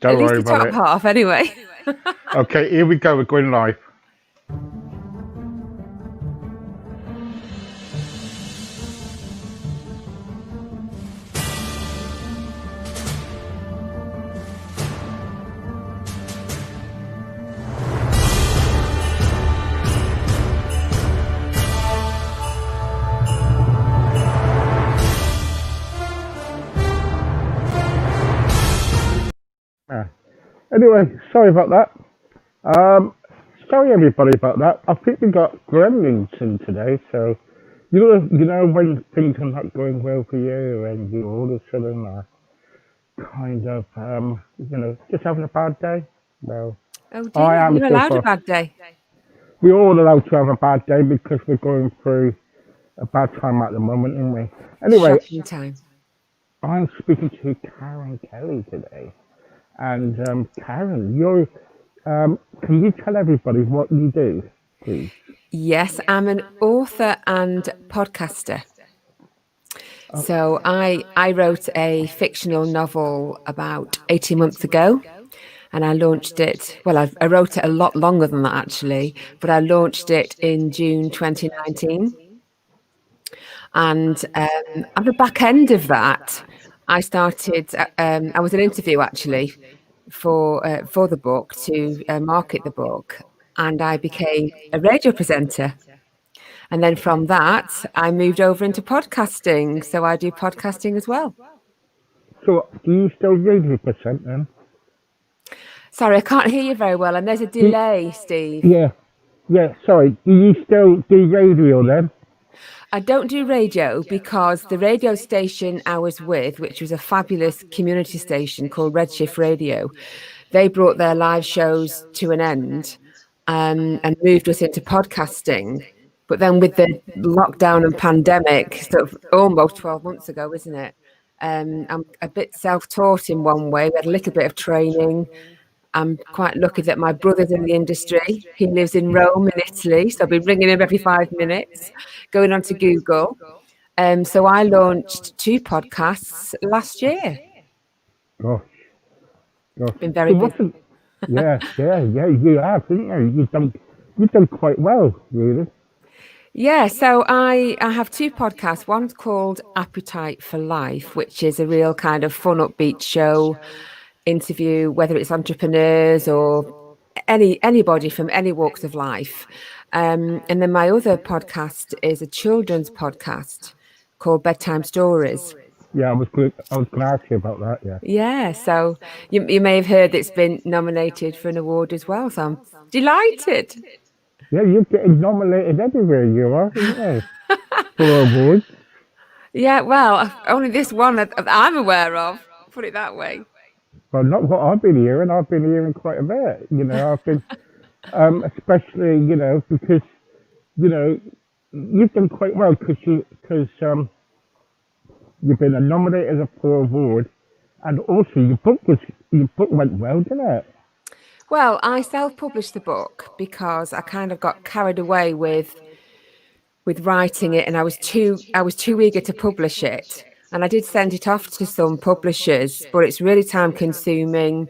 Don't At least worry the about top it. half, anyway. Okay, here we go. We're going live. Anyway, sorry about that. Sorry everybody about that. I think we got gremlins in today, so you know when things are not going well for you and you all of a sudden are kind of just having a bad day. Well, Oh I dear, am you're so allowed a far. bad day. We're all allowed to have a bad day because we're going through a bad time at the moment, aren't we? Anyway, Shocking time. I'm speaking to Karen Kelly today. And Karen, can you tell everybody what you do, please? Yes, I'm an author and podcaster. So I wrote a fictional novel about 18 months ago, and I launched it. Well, I wrote it a lot longer than that, actually, but I launched it in June 2019. And at the back end of that, I started. I was an interview actually for the book to market the book, and I became a radio presenter. And then from that, I moved over into podcasting. So I do podcasting as well. So, do you still radio present then? Sorry, I can't hear you very well, and there's a delay, Steve. Yeah, sorry. Do you still do radio then? I don't do radio because the radio station I was with, which was a fabulous community station called Redshift Radio, they brought their live shows to an end and moved us into podcasting. But then with the lockdown and pandemic, sort of almost 12 months ago, isn't it? I'm a bit self-taught in one way. We had a little bit of training. I'm quite lucky that my brother's in the industry. He lives in Rome in Italy, so I'll be ringing him every 5 minutes, going on to Google. So I launched 2 podcasts last year. Gosh. Been very busy. Yeah, you have, haven't you? You've done quite well, really. Yeah, so I have 2 podcasts. One's called Appetite for Life, which is a real kind of fun, upbeat show, interview, whether it's entrepreneurs or anybody from any walks of life. And then my other podcast is a children's podcast called Bedtime Stories. Yeah, I was going to ask you about that. Yeah. Yeah, so you may have heard it's been nominated for an award as well. So I'm delighted. Yeah, you're getting nominated everywhere you are, aren't you? For awards. Yeah, well, only this one that I'm aware of. Put it that way. Well, not what I've been hearing. I've been hearing quite a bit. I've been, especially, because, you've done quite well because you've been nominated for an award, and also your book went well, didn't it? Well, I self-published the book because I kind of got carried away with writing it, and I was too eager to publish it. And I did send it off to some publishers, but it's really time consuming.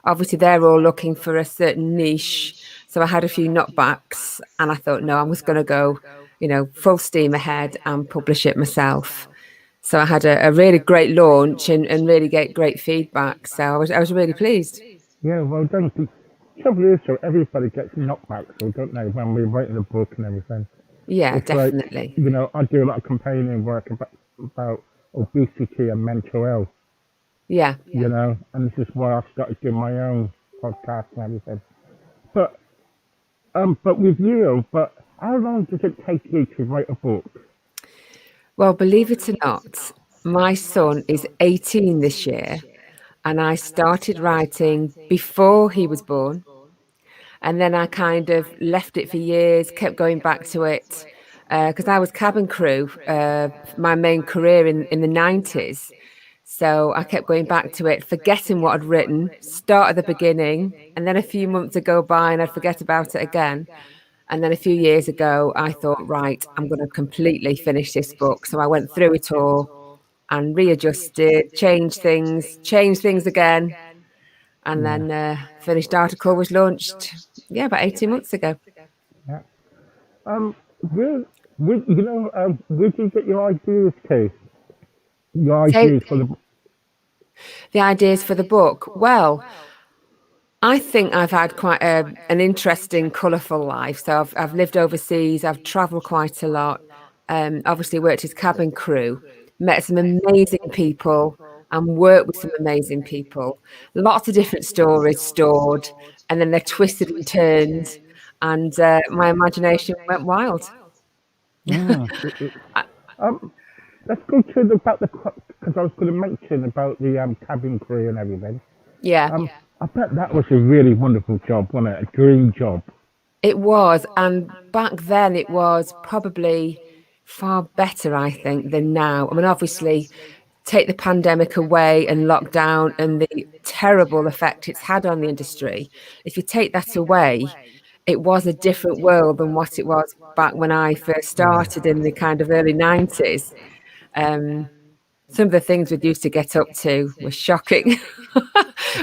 Obviously, they're all looking for a certain niche. So I had a few knockbacks, and I thought, no, I'm just going to go, full steam ahead and publish it myself. So I had a really great launch and really get great feedback. So I was really pleased. Yeah, well done. The trouble is, so everybody gets knockbacks, so don't they, when we're writing a book and everything. Yeah, It's definitely. Like, I do a lot of campaigning work about obesity and mental health. Yeah. And this is why I started doing my own podcast and everything. But with you, how long does it take you to write a book? Well, believe it or not, my son is 18 this year, and I started writing before he was born. And then I kind of left it for years, kept going back to it, because I was cabin crew, my main career in the 90s. So I kept going back to it, forgetting what I'd written, start at the beginning, and then a few months would go by and I'd forget about it again. And then a few years ago, I thought, right, I'm going to completely finish this book. So I went through it all and readjusted, changed things again. And then Finished Article was launched, about 18 months ago. Yeah. Where, where do you get your ideas to? Your So ideas for the. the ideas for the book. Well, I think I've had quite an interesting, colourful life. So I've lived overseas. I've travelled quite a lot. Obviously worked as cabin crew, met some amazing people, and worked with some amazing people. Lots of different stories stored, and then they're twisted and turned, and my imagination went wild. Mm, um, let's go to about the because I was going to mention about the cabin crew and everything. Yeah. I bet that was a really wonderful job, wasn't it? A dream job. It was, and back then it was probably far better, I think, than now. I mean, obviously, take the pandemic away and lockdown and the terrible effect it's had on the industry. If you take that away, it was a different world than what it was back when I first started in the kind of early 90s. Some of the things we used to get up to were shocking.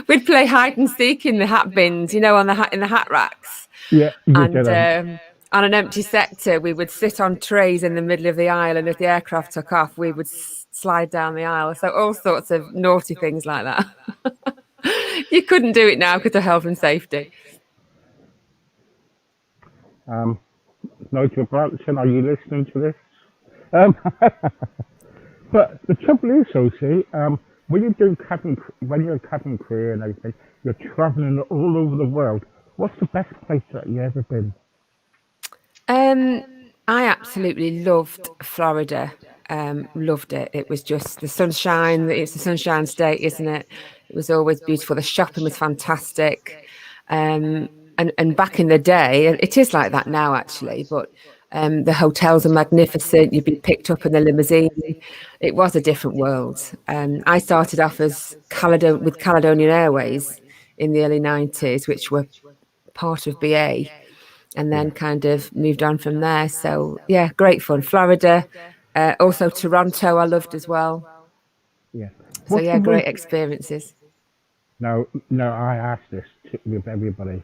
We'd play hide and seek in the hat bins, on in the hat racks. Yeah, you And did it. on an empty sector, we would sit on trays in the middle of the aisle, and if the aircraft took off, we would slide down the aisle. So all sorts of naughty things like that. You couldn't do it now because of health and safety. Nigel Branson, are you listening to this? Um, but the trouble is, Sophie, when you're doing when you're a cabin crew and everything, you're traveling all over the world. What's the best place that you've ever been? I absolutely loved Florida. Loved it. It was just the sunshine. It's the sunshine state, isn't it? It was always beautiful. The shopping was fantastic. And back in the day, and it is like that now actually, but the hotels are magnificent. You'd be picked up in a limousine. It was a different world. I started off as with Caledonian Airways in the early 90s, which were part of BA, and then kind of moved on from there. So yeah, great fun. Florida, also Toronto I loved as well. Yeah. So What's yeah, the great most? experiences. No, no. I ask this with everybody.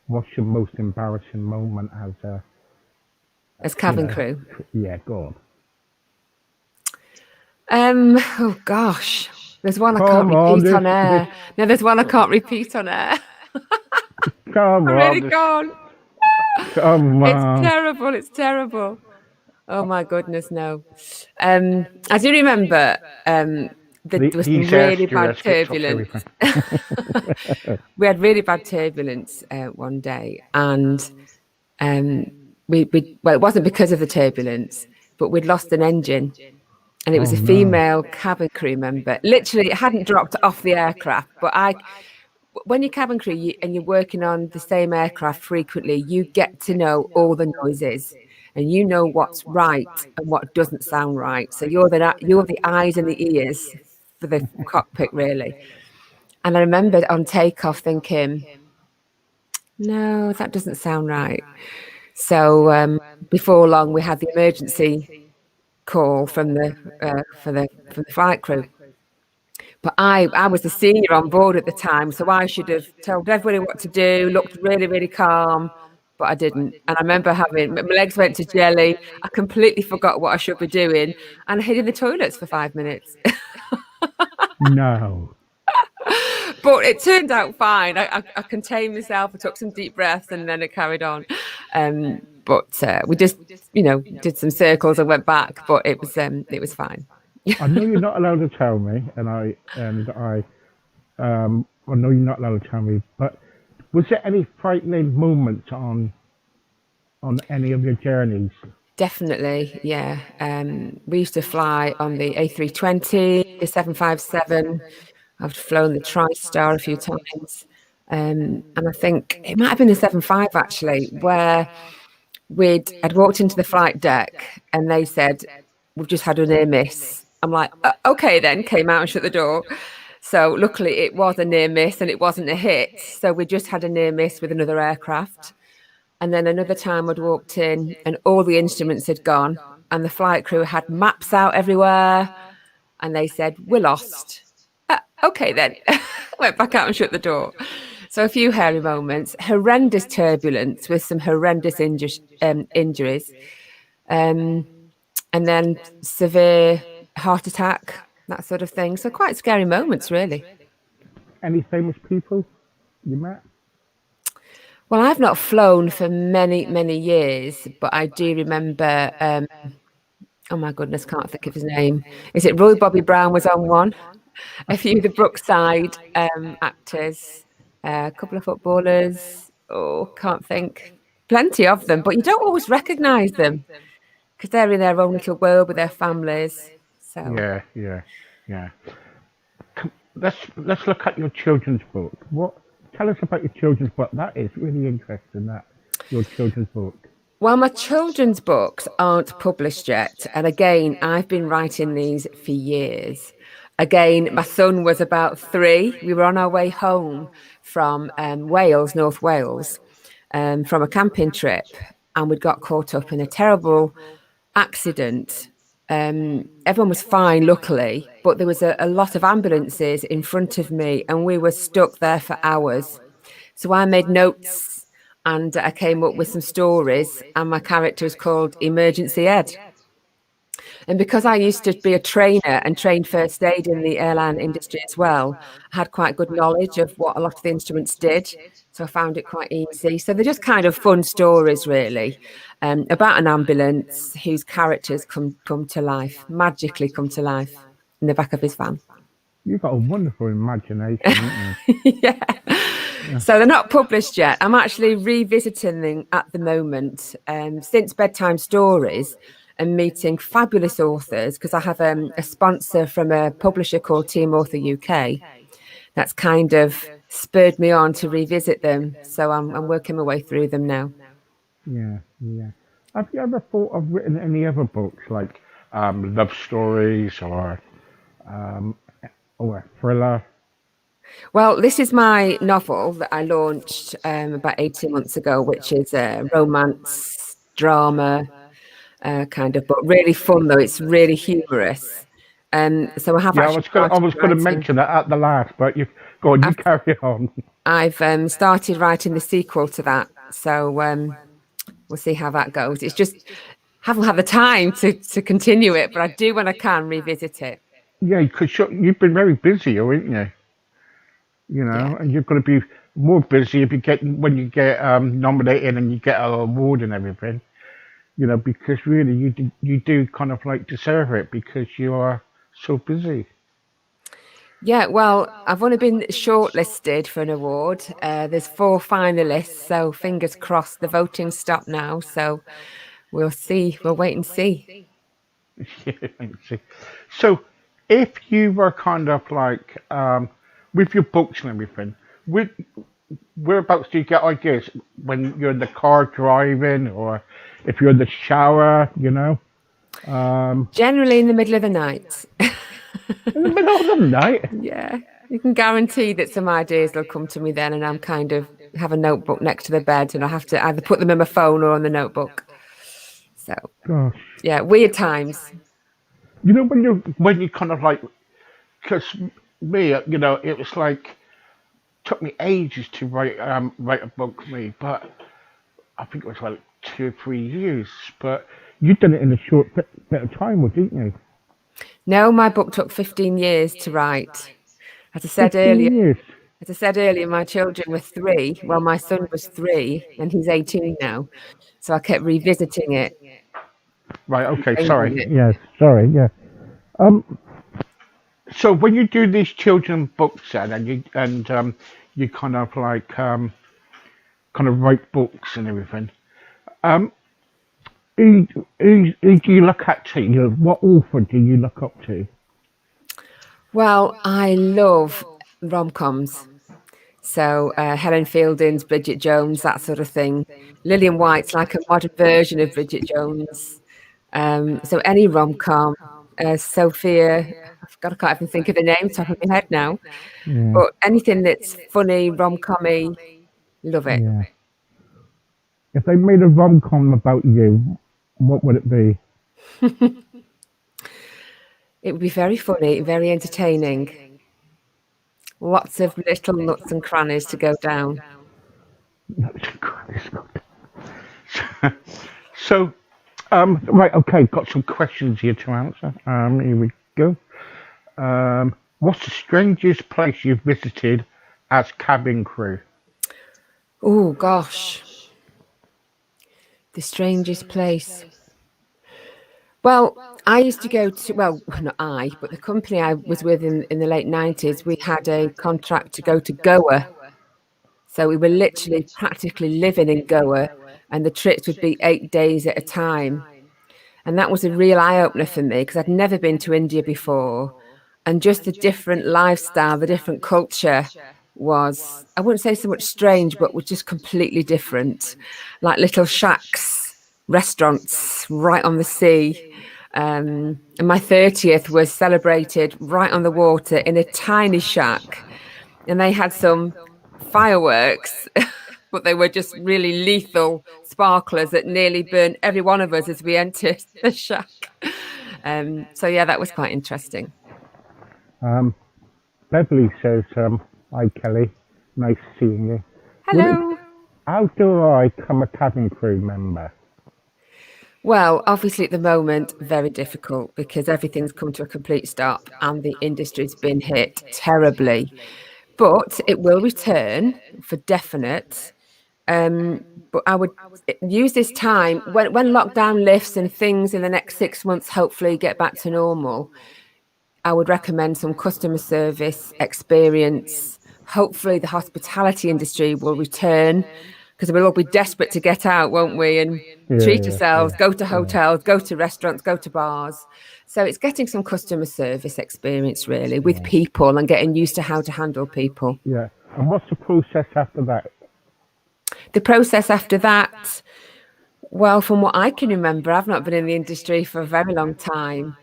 What's your most embarrassing moment as a, As you cabin know? crew. Yeah, go Oh gosh. There's one I can't on. Come on, repeat this, on this. air. No, there's one I can't repeat on air. Come I on, really this. can't. Come It's on. terrible. It's terrible. Oh my goodness, no. I do remember there was some He's really asking bad us, gets off turbulence. everything. We had really bad turbulence one day, and well, it wasn't because of the turbulence, but we'd lost an engine, and it Oh was a no. female cabin crew member. Literally, it hadn't dropped off the aircraft, but when you're cabin crew and you're working on the same aircraft frequently, you get to know all the noises, and you know what's right and what doesn't sound right. So you're the eyes and the ears for the cockpit, really. And I remember on takeoff thinking, no, that doesn't sound right. So before long, we had the emergency call from the flight crew. But I was the senior on board at the time, so I should have told everybody what to do, looked really, really calm, but I didn't. And I remember my legs went to jelly. I completely forgot what I should be doing, and I hid in the toilets for 5 minutes. No. But it turned out fine. I contained myself. I took some deep breaths, and then it carried on. But we just, did some circles and went back. But it was fine. I know you're not allowed to tell me, I know you're not allowed to tell me, but was there any frightening moments on any of your journeys? Definitely, yeah. We used to fly on the A320, the 757. I've flown the TriStar a few times. And I think it might have been the 75 actually, where I'd walked into the flight deck and they said, we've just had a near miss. I'm like, okay then, came out and shut the door. So luckily it was a near miss and it wasn't a hit. So we just had a near miss with another aircraft. And then another time I'd walked in and all the instruments had gone and the flight crew had maps out everywhere. And they said, we're lost. Okay, then. Went back out and shut the door. So a few hairy moments, horrendous turbulence with some horrendous injuries, and then severe heart attack, that sort of thing. So quite scary moments, really. Any famous people you met? Well, I've not flown for many, many years, but I do remember. Oh my goodness, can't think of his name. Is it Roy Bobby Brown was on one? A few of the Brookside actors, a couple of footballers. Oh, can't think. Plenty of them, but you don't always recognise them because they're in their own little world with their families. So, Yeah, yeah, yeah. Let's look at your children's book. What? Tell us about your children's book. That is really interesting. That your children's book. well, my children's books aren't published yet. And again, I've been writing these for years. Again, my son was about 3. We were on our way home from Wales, North Wales, from a camping trip, and we'd got caught up in a terrible accident. Everyone was fine, luckily, but there was a lot of ambulances in front of me, and we were stuck there for hours. So I made notes and I came up with some stories, and my character is called Emergency Ed. And because I used to be a trainer and train first aid in the airline industry as well, I had quite good knowledge of what a lot of the instruments did. So I found it quite easy. So they're just kind of fun stories, really, about an ambulance whose characters come to life, magically come to life in the back of his van. You've got a wonderful imagination, haven't you? Yeah. So they're not published yet. I'm actually revisiting them at the moment since Bedtime Stories and meeting fabulous authors, because I have a sponsor from a publisher called Team Author UK that's kind of spurred me on to revisit them. So I'm working my way through them now. Yeah, yeah. Have you ever thought of written any other books like love stories or a thriller? Well, this is my novel that I launched about 18 months ago, which is a romance, drama kind of book. Really fun, though. It's really humorous. So I have Yeah, actually I was started going to writing. mention that at the last, but you go on, you carry on. I've started writing the sequel to that. So we'll see how that goes. It's just haven't had the time to continue it, but I do when I can revisit it. Yeah, because you've been very busy, haven't you? You Yeah. know, and you're going to be more busy if you get when you get nominated and you get an award and everything. You know, because really you do kind of like deserve it because you are so busy. Yeah, well, I've only been shortlisted for an award. There's 4 finalists, so fingers crossed. The voting's stopped now, so we'll see. We'll wait and see. Yeah, I see. So, if you were kind of like with your books and everything, with whereabouts do you get ideas when you're in the car driving, or if you're in the shower? You know, Generally in the middle of the night. in the middle of the night. Yeah, you can guarantee that some ideas will come to me then, and I'm kind of have a notebook next to the bed, and I have to either put them in my phone or on the notebook. So, Gosh, yeah, weird times. you know when you kind of like, because me, you know, it was like took me ages to write a book for me, but I think it was like 2 or 3 years. But you done it in a short bit of time, didn't you? No, my book took 15 years to write. As I said earlier, 15 years. my children were 3. Well, my son was 3 and he's 18 now. So I kept revisiting it, Right. Okay. changing Sorry. it. Yes. Sorry. Yeah. Um. So when you do these children books, then, and you kind of like kind of write books and everything. Um. Who do you look at to? You know, what author do you look up to? Well, I love rom-coms. So Helen Fielding's Bridget Jones, that sort of thing. Lillian White's like a modern version of Bridget Jones. So any rom-com. Sophia, I can't even think of the name top of my head now. Yeah. But anything that's funny, rom-commy, love it. Yeah. If they made a rom-com about you, what would it be? It would be very funny, very entertaining. Lots of little nooks and crannies to go down. So, right, okay, got some questions here to answer. Here we go. What's the strangest place you've visited as cabin crew? Oh, gosh. The strangest place. Well, I used to go to, well, not I, but the company I was with in the late 90s, we had a contract to go to Goa. So we were literally practically living in Goa, and the trips would be 8 days at a time. And that was a real eye opener for me because I'd never been to India before. And just the different lifestyle, the different culture was, I wouldn't say so much strange, but was just completely different. Like little shacks, restaurants right on the sea. And my 30th was celebrated right on the water in a tiny shack. And they had some fireworks, but they were just really lethal sparklers that nearly burned every one of us as we entered the shack. So yeah, that was quite interesting. Beverly says, hi Kelly, nice seeing you. Hello. How do I become a cabin crew member? Well, obviously at the moment, very difficult because everything's come to a complete stop and the industry's been hit terribly. But it will return for definite. But I would use this time when lockdown lifts and things in the next 6 months hopefully get back to normal. I would recommend some customer service experience. Hopefully the hospitality industry will return because we'll all be desperate to get out, won't we? And treat ourselves, go to hotels, go to restaurants, go to bars. So it's getting some customer service experience really with people and getting used to how to handle people. Yeah. And what's the process after that? The process after that, well, from what I can remember, I've not been in the industry for a very long time.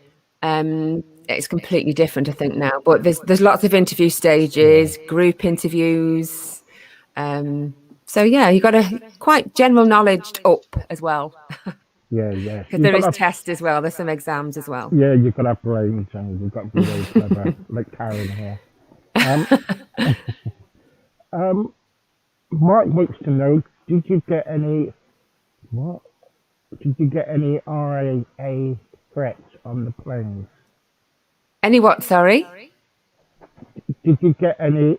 It's completely different, I think, now. But there's lots of interview stages, group interviews. So yeah, you got a quite general knowledge up as well. Yeah. Because there is tests as well. There's some exams as well. Yeah, you've got to have brains and you've got to be really clever, like Karen here. Mark wants to know, did you get any RAA threats on the planes? Any what, sorry? Did you get any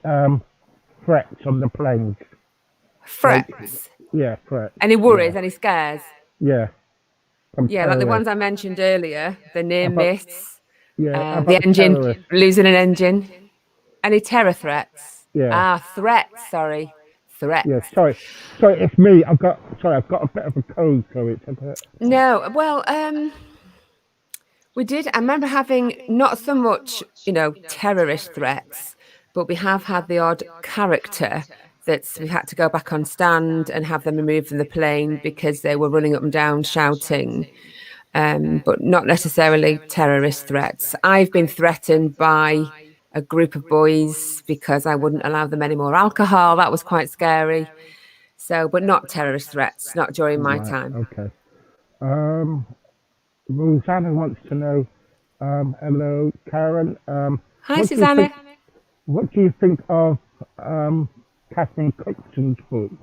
threats on the planes? Threats? Yeah, threats. Any worries, any scares? Yeah. Yeah, like the ones I mentioned earlier, the near miss, Yeah. the engine, losing an engine. Any terror threats? Yeah. Threats, sorry. Threats. Yeah, sorry, it's me. I've got a bit of a cold, so it's a bit. No, well, we did. I remember having not so much, terrorist threats, but we have had the odd character that we had to go back on stand and have them removed from the plane because they were running up and down shouting, but not necessarily terrorist threats. I've been threatened by a group of boys because I wouldn't allow them any more alcohol. That was quite scary. So, but not terrorist threats, not during my time. Okay. Rosanna wants to know, hello, Karen. Hi, Susanna. What do you think of Catherine Cookson's books?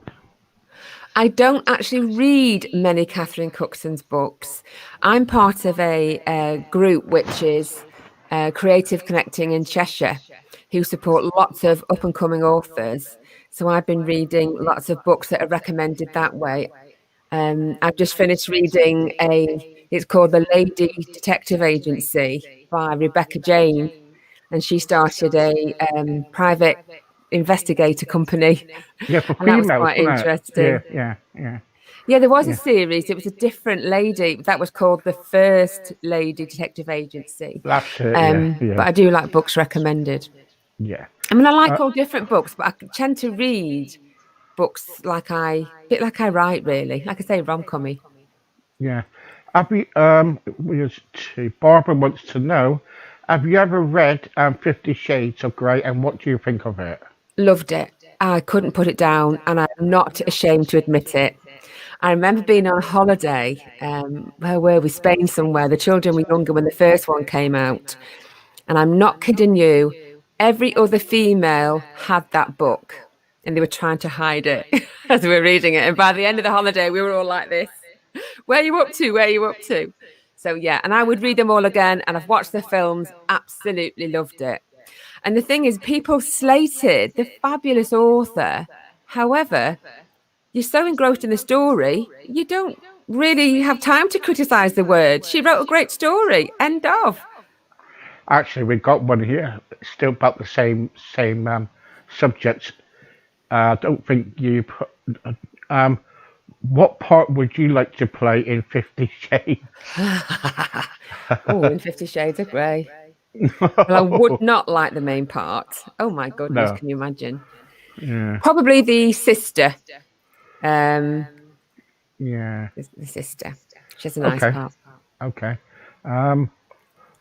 I don't actually read many Catherine Cookson's books. I'm part of a group which is Creative Connecting in Cheshire, who support lots of up-and-coming authors. So I've been reading lots of books that are recommended that way. I've just finished reading it's called The Lady Detective Agency by Rebecca Jane, and she started a private investigator company. Yeah, for and that was females, quite interesting. Yeah, there was a series. It was a different lady that was called The First Lady Detective Agency. That's it. But I do like books recommended. Yeah. I mean, I like all different books, but I tend to read books a bit like I write, really. Like I say, rom-commy. Yeah. Barbara wants to know, have you ever read 50 Shades of Grey, and what do you think of it? Loved it. I couldn't put it down, and I'm not ashamed to admit it. I remember being on holiday, where were we? Spain somewhere. The children were younger when the first one came out. And I'm not kidding you, every other female had that book, and they were trying to hide it as we were reading it. And by the end of the holiday, we were all like this. Where are you up to? Where are you up to? So, yeah, and I would read them all again, and I've watched the films, absolutely loved it. And the thing is, people slated the fabulous author. However, you're so engrossed in the story, you don't really have time to criticize the word. She wrote a great story. End of. Actually, we've got one here, still about the same subject. I don't think you put. What part would you like to play in 50 Shades? Oh, in 50 Shades of Grey. Well, I would not like the main part. Oh my goodness, No. can you imagine? Yeah. Probably the sister. Yeah. The sister. She has a nice Okay. part. Okay.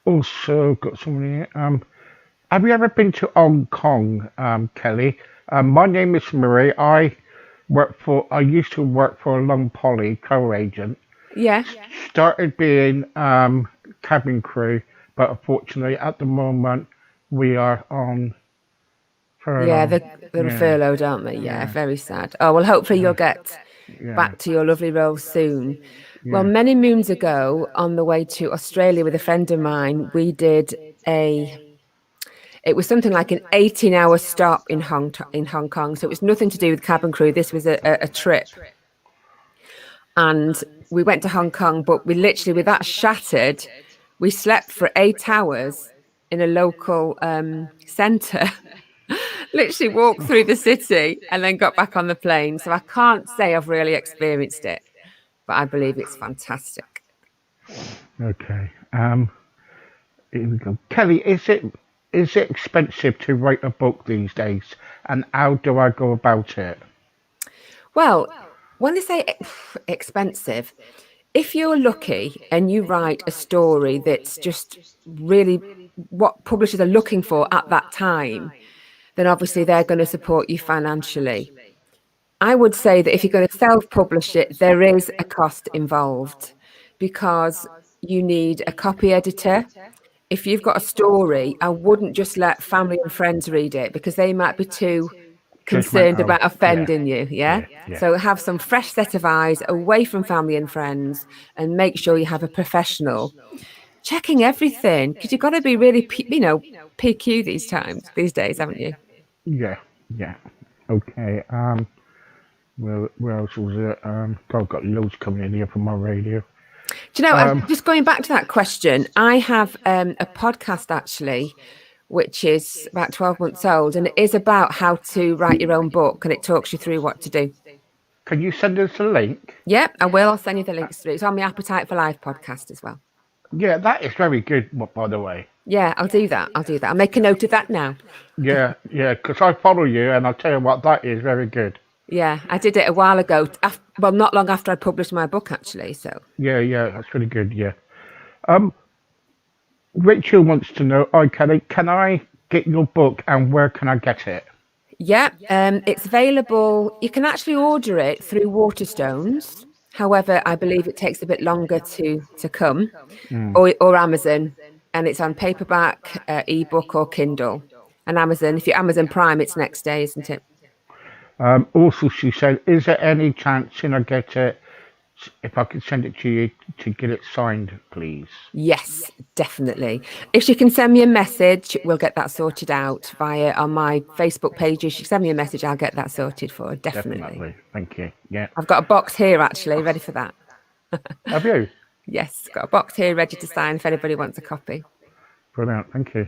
Also got someone here. Have you ever been to Hong Kong, Kelly? My name is Marie. I used to work for a Long Poly co-agent. Yeah. Started being cabin crew, but unfortunately at the moment we are on furlough. Yeah, they're furloughed, aren't they? Yeah, very sad. Oh, well, hopefully you'll get back to your lovely role soon. Well, many moons ago, on the way to Australia with a friend of mine, we did it was something like an 18-hour stop in Hong Kong. So it was nothing to do with cabin crew. This was a trip. And we went to Hong Kong, but we literally, with that shattered, we slept for 8 hours in a local centre. Literally walked through the city and then got back on the plane. So I can't say I've really experienced it, but I believe it's fantastic. Okay. Here we go. Kelly, is it expensive to write a book these days, and how do I go about it? Well, when they say expensive, if you're lucky and you write a story that's just really what publishers are looking for at that time, then obviously they're going to support you financially. I would say that if you're going to self-publish it, there is a cost involved because you need a copy editor. If you've got a story, I wouldn't just let family and friends read it because they might be too concerned about offending you. Yeah? So have some fresh set of eyes away from family and friends and make sure you have a professional checking everything because you've got to be really, PQ these days, haven't you? Yeah. Okay. Where else was it? I've got loads coming in here from my radio. Do you know, just going back to that question, I have a podcast actually, which is about 12 months old, and it is about how to write your own book, and it talks you through what to do. Can you send us a link? Yep, I will. I'll send you the links through. It's on the Appetite for Life podcast as well. Yeah, that is very good, by the way. Yeah, I'll do that. I'll make a note of that now. Yeah, because I follow you, and I'll tell you what, that is very good. Yeah, I did it a while ago. Well, not long after I published my book, actually. So. Yeah, that's really good. Yeah. Rachel wants to know, can I get your book, and where can I get it? Yeah, it's available. You can actually order it through Waterstones. However, I believe it takes a bit longer to come, or Amazon, and it's on paperback, ebook, or Kindle. And Amazon, if you're Amazon Prime, it's next day, isn't it? Also, she said, is there any chance I get it, if I could send it to you, to get it signed, please? Yes, definitely. If she can send me a message, we'll get that sorted out on my Facebook page. If she send me a message, I'll get that sorted for her, definitely. Thank you. Yeah. I've got a box here, actually, ready for that. Have you? Yes, got a box here ready to sign if anybody wants a copy. Brilliant, thank you.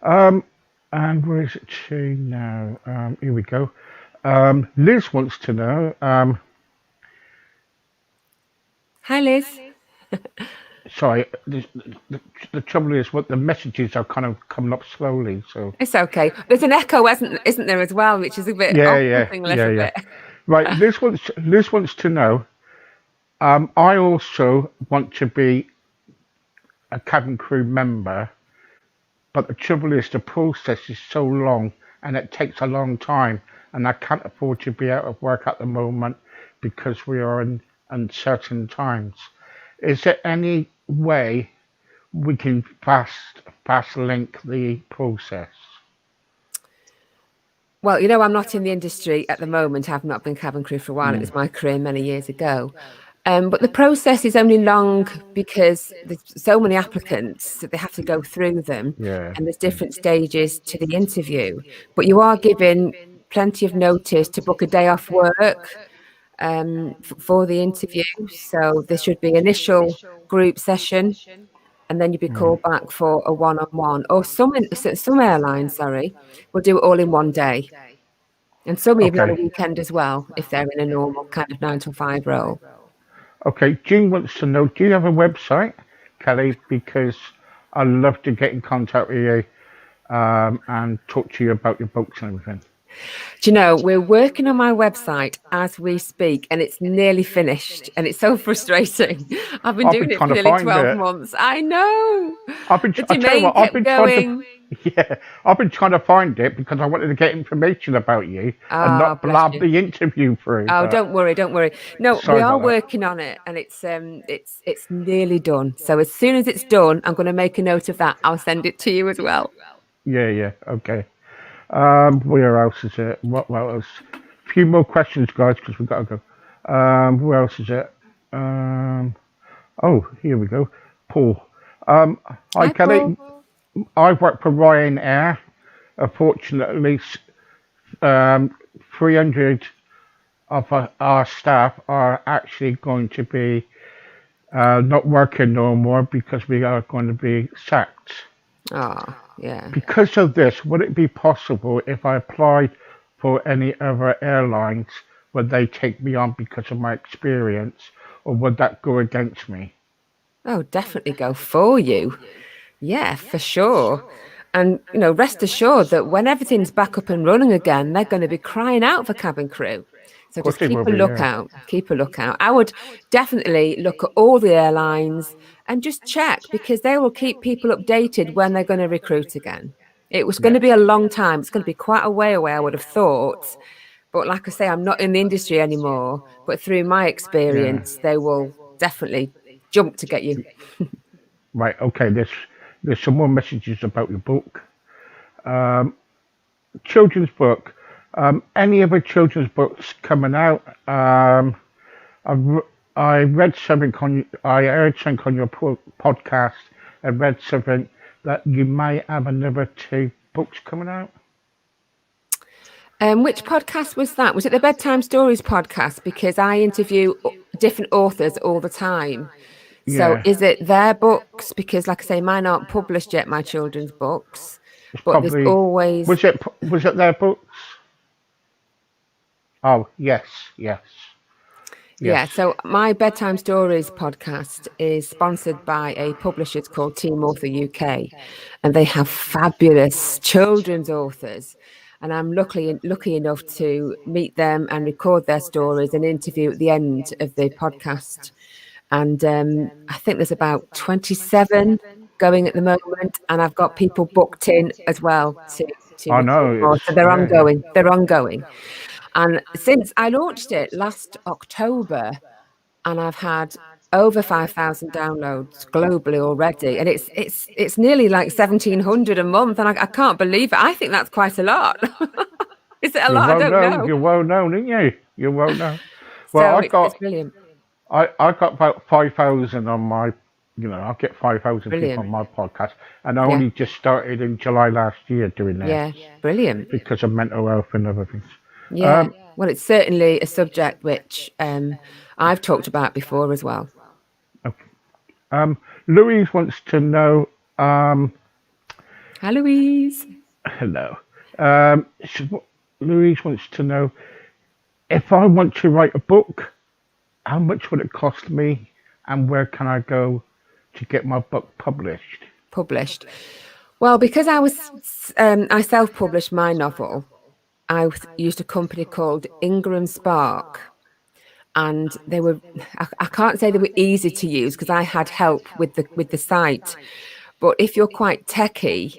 And where is it to now? Here we go. Liz wants to know. Hi, Liz. Sorry, the trouble is, what the messages are kind of coming up slowly. So it's okay. There's an echo, isn't there, as well, which is a bit bit. Right, Liz wants to know. I also want to be a cabin crew member, but the trouble is the process is so long and it takes a long time, and I can't afford to be out of work at the moment because we are in uncertain times. Is there any way we can fast link the process? Well, you know, I'm not in the industry at the moment. I've not been cabin crew for a while. It was my career many years ago. But the process is only long because there's so many applicants that they have to go through them, Yeah. and there's different stages to the interview. But you are given plenty of notice to book a day off work for the interview. So there should be initial group session, and then you'd be called back for a one-on-one. Or some airlines, sorry, will do it all in one day, and some even on a Okay. weekend as well if they're in a normal kind of 9 to 5 role. Okay. Jean wants to know, do you have a website, Kelly? Because I'd love to get in contact with you and talk to you about your books and everything. Do you know, we're working on my website as we speak, and it's nearly finished, and it's so frustrating. I've been doing it for trying to nearly find 12 it. months. I know. The I tell you domain what, I've kept been going. yeah, I've been trying to find it because I wanted to get information about you and Ah, not bless blab you. the interview through. Oh, But don't worry. No, we sorry are about that. working on it, and it's nearly done. So as soon as it's done, I'm going to make a note of that. I'll send it to you as well. Yeah, okay. Where else is it? What else? A few more questions, guys, because we've got to go. Where else is it? Oh, here we go. Paul. Hi, Hi, Kelly. Paul. I work for Ryanair. Unfortunately, 300 of our staff are actually going to be not working no more because we are going to be sacked. Ah, yeah. Because of this, would it be possible if I applied for any other airlines, would they take me on because of my experience, or would that go against me? Oh, definitely go for you. Yeah, for sure. And, you know, rest assured that when everything's back up and running again, they're going to be crying out for cabin crew. So Of course just they keep will a be, yeah. lookout. Keep a lookout. I would definitely look at all the airlines and just check because they will keep people updated when they're going to recruit again. It was going Yeah, to be a long time. It's going to be quite a way away, I would have thought. But like I say, I'm not in the industry anymore. But through my yeah. experience, they will definitely jump to get you. Right, okay, there's some more messages about your book. Children's book. Any other children's books coming out? I read something I heard something on your podcast. I read something that you may have another 2 books coming out. Which podcast was that? Was it the Bedtime Stories podcast? Because I interview different authors all the time. So Yeah, is it their books? Because, like I say, mine aren't published yet, my children's books. it's But there's probably always, was it their books? Oh yes, yes. yeah. So my Bedtime Stories podcast is sponsored by a publisher called Team Author UK, and they have fabulous children's authors. And I'm lucky enough to meet them and record their stories and interview at the end of the podcast. And I think there's about 27 going at the moment, and I've got people booked in as well to I record know more. it's So they're yeah. ongoing. They're ongoing. And since I launched it last October, and I've had over 5,000 downloads globally already, and it's nearly like 1,700 a month, and I can't believe it. I think that's quite a lot. Is it a You're lot? I well don't known. know. You're well known, aren't you? You're well known. Well, So it's brilliant. I got about 5,000 on my, I get 5,000 people Brilliant. on my podcast, and I Yeah. only just started in July last year doing that Yeah. Brilliant. because of mental health and other things. Yeah. Well, it's certainly a subject which I've talked about before as well. Louise wants to know, Hi, Louise. hello. Louise wants to know if I want to write a book, how much would it cost me, and where can I go to get my book published? Published. Well, because I self-published my novel, I used a company called Ingram Spark, and they were, I can't say they were easy to use because I had help with the site. But if you're quite techie,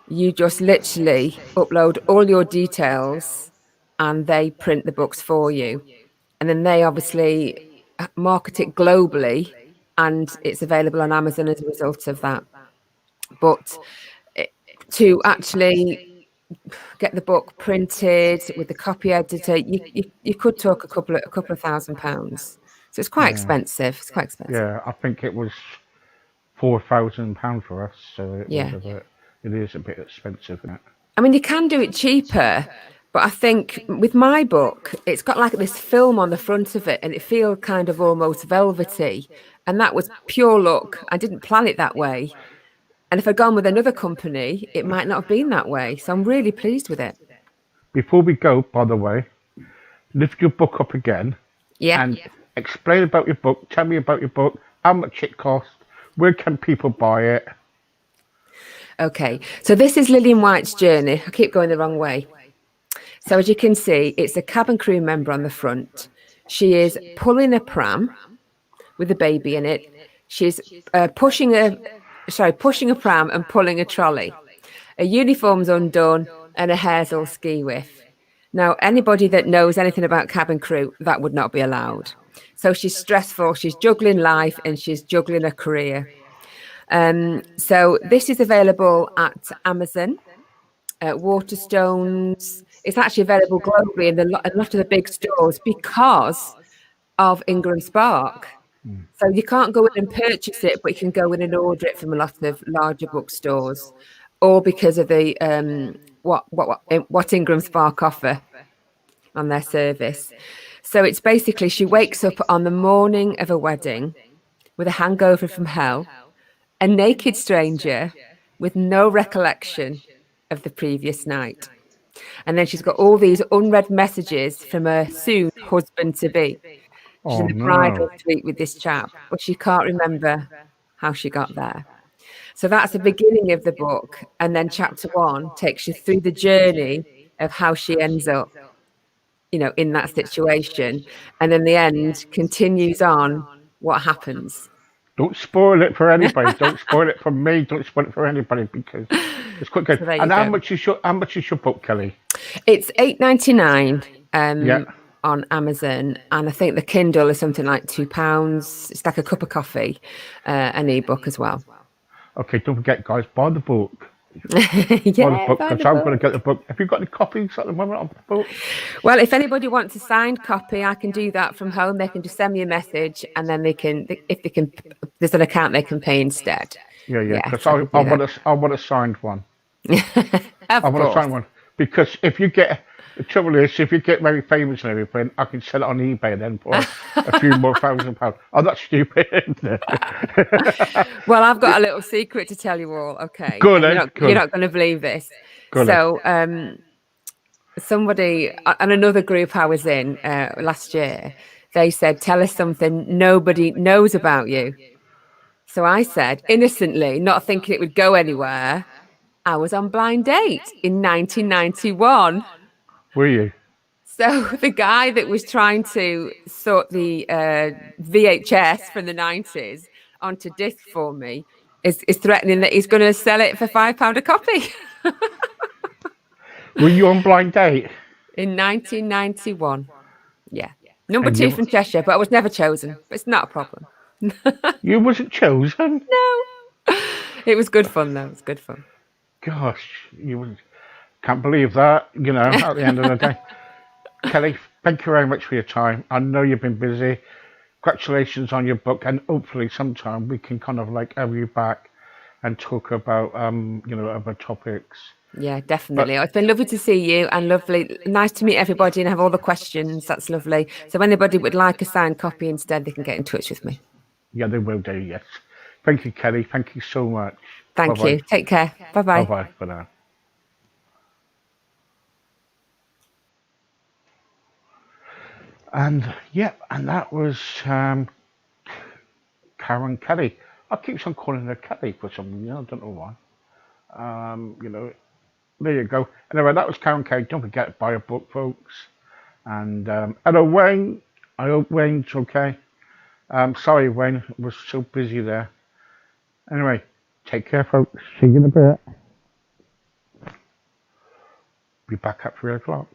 you just literally upload all your details and they print the books for you. And then they obviously market it globally, and it's available on Amazon as a result of that. But to actually get the book printed with the copy editor, you could talk a couple of £1,000. So it's quite Yeah, expensive. It's quite expensive. yeah. I think it was £4,000 for us, so it was Yeah. a bit. It is a bit expensive, isn't it? I mean, you can do it cheaper, but I think with my book, it's got like this film on the front of it and it feels kind of almost velvety. And that was pure luck. I didn't plan it that way. And if I'd gone with another company, it might not have been that way. So I'm really pleased with it. Before we go, by the way, lift your book up again Yeah. and explain about your book. Tell me about your book, how much it cost, where can people buy it? Okay. So this is Lillian White's journey. I keep going the wrong way. So as you can see, it's a cabin crew member on the front. She is pulling a pram with a baby in it. She's pushing a pram and pulling a trolley. Her uniform's undone and her hair's all ski whiff. Now, anybody that knows anything about cabin crew, that would not be allowed. So she's stressful, she's juggling life and she's juggling a career. So this is available at Amazon, Waterstones. It's actually available globally in a lot of the big stores because of Ingram Spark. So you can't go in and purchase it, but you can go in and order it from a lot of larger bookstores, or because of the what Ingram Spark offer on their service. So it's basically she wakes up on the morning of a wedding with a hangover from hell, a naked stranger with no recollection of the previous night. And then she's got all these unread messages from her soon husband to be. She's in the bridal suite with this chap, but she can't remember how she got there. So that's the beginning of the book. And then chapter 1 takes you through the journey of how she ends up, in that situation. And then the end continues on what happens. Don't spoil it for anybody. Don't spoil it for me. Don't spoil it for anybody because it's quite good. So and how much is your book, Kelly? It's £8.99 Yeah. on Amazon, and I think the Kindle is something like £2. It's like a cup of coffee, an ebook as well. Okay, don't forget, guys, buy the book. Yeah, Buy the book because I'm going to get the book. Have you got any copies at the moment of the book? Well, if anybody wants a signed copy, I can do that from home. They can just send me a message, and then there's an account they can pay instead. Yeah. Because I want a signed one. I want a signed one because the trouble is, if you get very famous and everything, I can sell it on eBay then for a few more £1,000. Oh, that's stupid. Well, I've got a little secret to tell you all. Okay, Good, you're not going to believe this. Good. So, somebody and another group I was in last year, they said, "Tell us something nobody knows about you." So I said, innocently, not thinking it would go anywhere, I was on Blind Date in 1991. Were you? So the guy that was trying to sort the VHS from the 90s onto disc for me is threatening that he's going to sell it for £5 a copy. Were you on Blind Date? In 1991. Yeah. Number 2 from Cheshire, but I was never chosen. It's not a problem. You wasn't chosen? No. It was good fun, though. It was good fun. Gosh, can't believe that, at the end of the day. Kelly, thank you very much for your time. I know you've been busy. Congratulations on your book, and hopefully sometime we can kind of have you back and talk about, other topics. Yeah, definitely. It's been lovely to see you and nice to meet everybody and have all the questions. That's lovely. So anybody would like a signed copy instead, they can get in touch with me. Yeah, they will do, yes. Thank you, Kelly. Thank you so much. Thank you. Take care. Bye-bye. Bye-bye for now. And that was Karen Kelly. I keep on calling her Kelly for some reason. I don't know why. There you go. Anyway, that was Karen Kelly. Don't forget to buy a book, folks. And hello, Wayne. I hope Wayne's okay. Sorry, Wayne, was so busy there. Anyway, take care, folks. See you in a bit. Be back at 3 o'clock.